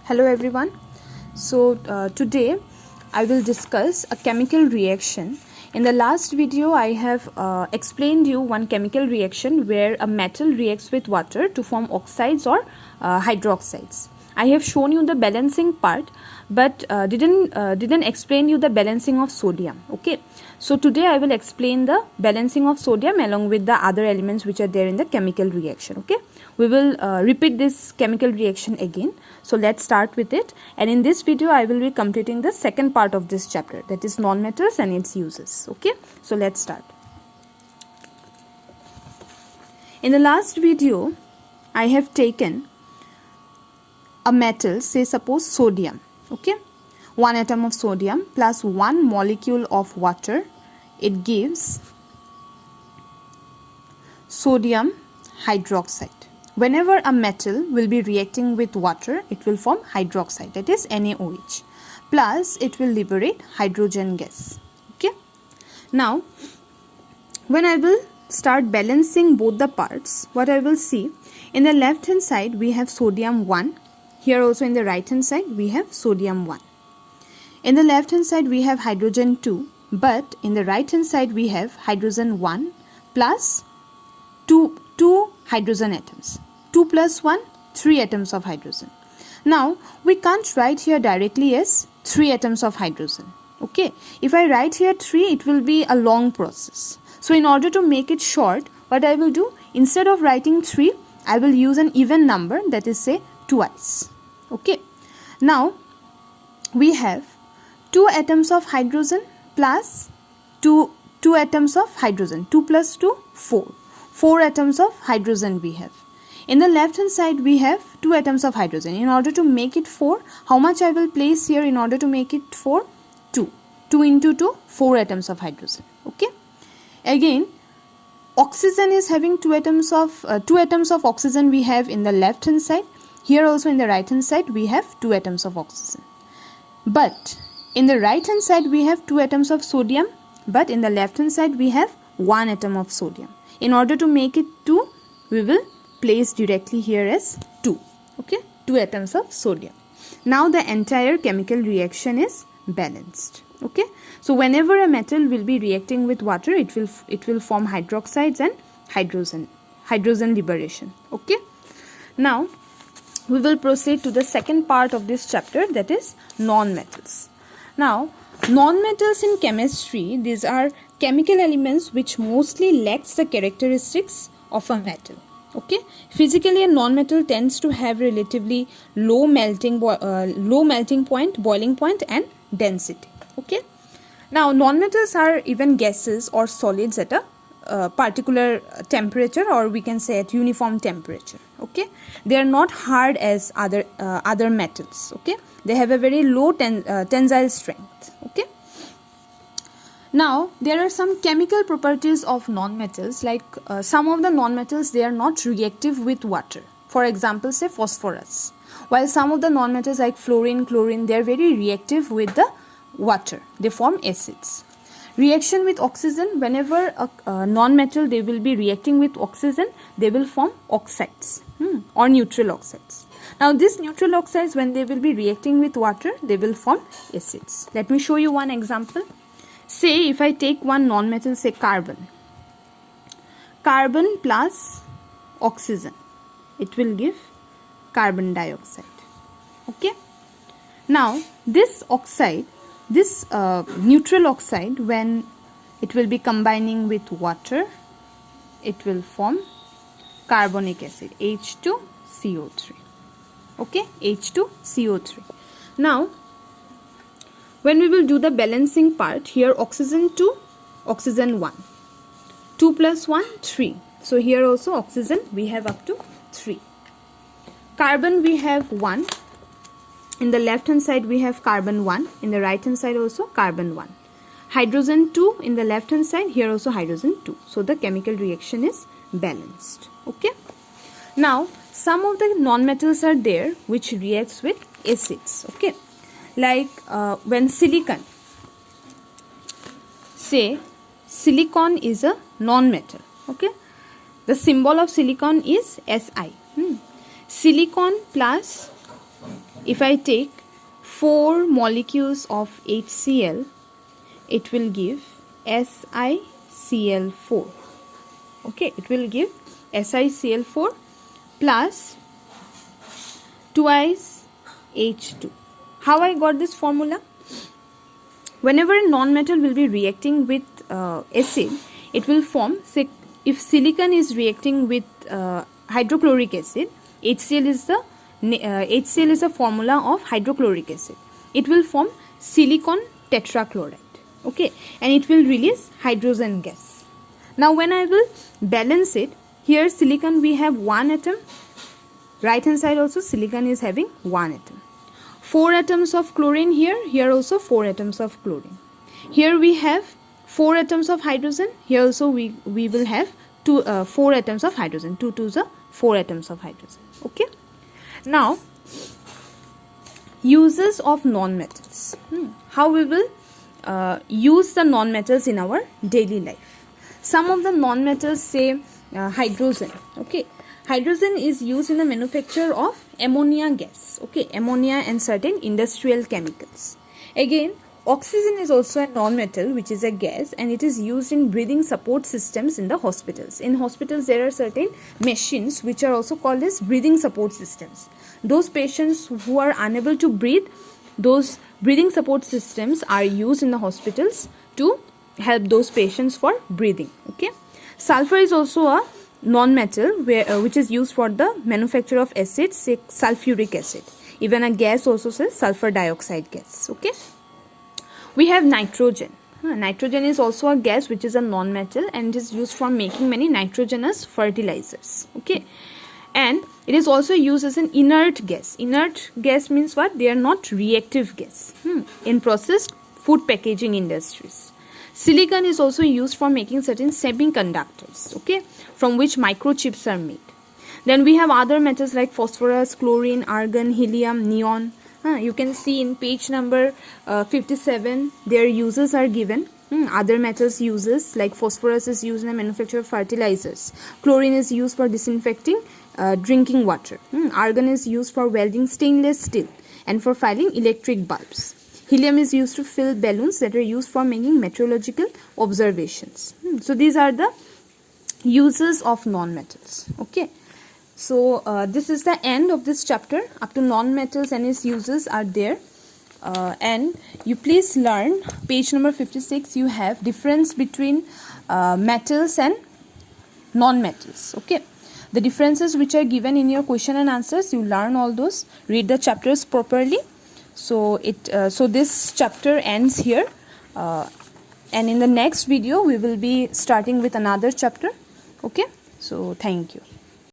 Hello everyone. Today I will discuss a chemical reaction. In the last video I have explained you one chemical reaction where a metal reacts with water to form oxides or hydroxides. I have shown you the balancing part but didn't explain you the balancing of sodium. Okay, so today I will explain the balancing of sodium along with the other elements which are there in the chemical reaction. Okay, we will repeat this chemical reaction again. So let's start with it, and in this video I will be completing the second part of this chapter, that is nonmetals and its uses. Okay, so let's start. In the last video I have taken a metal, say suppose sodium. Okay, one atom of sodium plus one molecule of water, it gives sodium hydroxide. Whenever a metal will be reacting with water, it will form hydroxide, that is NaOH, plus it will liberate hydrogen gas. Okay, now when I will start balancing both the parts, what I will see, in the left hand side we have sodium 1, here also in the right hand side we have sodium 1. In the left hand side we have hydrogen 2, but in the right hand side we have hydrogen 1 plus 2 hydrogen atoms. 2 plus 1, 3 atoms of hydrogen. Now we can't write here directly as 3 atoms of hydrogen. Okay, if I write here 3, it will be a long process. So in order to make it short, what I will do, instead of writing 3, I will use an even number, that is say twice. Okay, now we have 2 atoms of hydrogen plus 2 atoms of hydrogen. 2 plus 2, 4. 4 atoms of hydrogen we have. In the left hand side we have 2 atoms of hydrogen. In order to make it 4, how much I will place here in order to make it 4? 2. 2 into 2, 4 atoms of hydrogen. Okay. Again, oxygen is having 2 atoms of oxygen we have in the left hand side. Here also in the right hand side we have 2 atoms of oxygen. But in the right hand side we have 2 atoms of sodium, but in the left hand side we have 1 atom of sodium. In order to make it 2, we will place directly here as 2. Okay, 2 atoms of sodium. Now the entire chemical reaction is balanced. Okay, so whenever a metal will be reacting with water, it will form hydroxides and hydrogen liberation. Okay, now we will proceed to the second part of this chapter, that is non-metals. Now non-metals in chemistry, these are chemical elements which mostly lacks the characteristics of a metal. Okay, physically a non-metal tends to have relatively low melting point, boiling point and density. Okay, now non-metals are even gases or solids at a particular temperature, or we can say at uniform temperature. Okay, they are not hard as other metals. Okay, they have a very low tensile strength. Okay, now there are some chemical properties of non-metals, like some of the non-metals, they are not reactive with water. For example, say phosphorus, while some of the non-metals like fluorine, chlorine, they are very reactive with the water, they form acids. Reaction with oxygen, whenever a non-metal they will be reacting with oxygen, they will form oxides or neutral oxides. Now these neutral oxides, when they will be reacting with water, they will form acids. Let me show you one example. Say if I take one non-metal, say carbon plus oxygen, it will give carbon dioxide. Okay, now this oxide, this neutral oxide, when it will be combining with water, it will form carbonic acid, H2CO3. Okay, H2CO3. Now when we will do the balancing part, here oxygen 2, oxygen 1. 2 plus 1, 3. So here also oxygen we have up to 3. Carbon we have 1. In the left hand side we have carbon 1. In the right hand side also carbon 1. Hydrogen 2 in the left hand side, here also hydrogen 2. So the chemical reaction is balanced. Okay. Now some of the non-metals are there which reacts with acids. Okay. Like when silicon, say silicon is a non-metal. Okay, the symbol of silicon is Si. Silicon plus if I take 4 molecules of HCl, it will give SiCl4. Okay, it will give SiCl4 plus twice H2. How I got this formula? Whenever a non-metal will be reacting with acid, it will form, if silicon is reacting with hydrochloric acid, HCl is the formula of hydrochloric acid. It will form silicon tetrachloride. Okay, and it will release hydrogen gas. Now when I will balance it, here silicon we have 1 atom, right hand side also silicon is having 1 atom. 4 atoms of chlorine here also 4 atoms of chlorine. Here we have 4 atoms of hydrogen, here also we will have 4 atoms of hydrogen, 2 to the 4 atoms of hydrogen. Okay. Now, uses of non-metals. How we will use the non-metals in our daily life. Some of the non-metals, say hydrogen. Okay, hydrogen is used in the manufacture of ammonia gas. Okay, ammonia and certain industrial chemicals. Again, oxygen is also a non-metal, which is a gas, and it is used in breathing support systems in the hospitals. In hospitals, there are certain machines which are also called as breathing support systems. Those patients who are unable to breathe, those breathing support systems are used in the hospitals to help those patients for breathing. Okay, sulfur is also a non-metal which is used for the manufacture of acids, say sulfuric acid. Even a gas also says sulfur dioxide gas. Okay, we have nitrogen. Nitrogen is also a gas which is a non-metal and is used for making many nitrogenous fertilizers. Okay, and it is also used as an inert gas. Inert gas means what? They are not reactive gas in processed food packaging industries. Silicon is also used for making certain semiconductors, okay, from which microchips are made. Then we have other metals like phosphorus, chlorine, argon, helium, neon. You can see in page number 57, their uses are given. Other metals uses like phosphorus is used in the manufacture of fertilizers. Chlorine is used for disinfecting drinking water. Argon is used for welding stainless steel and for filing electric bulbs. Helium is used to fill balloons that are used for making meteorological observations. So these are the uses of non-metals. Okay. So this is the end of this chapter. Up to non-metals and its uses are there. And you please learn page number 56. You have difference between metals and non-metals. Okay. The differences which are given in your question and answers, you learn all those. Read the chapters properly. So this chapter ends here, and in the next video we will be starting with another chapter. Okay, so thank you.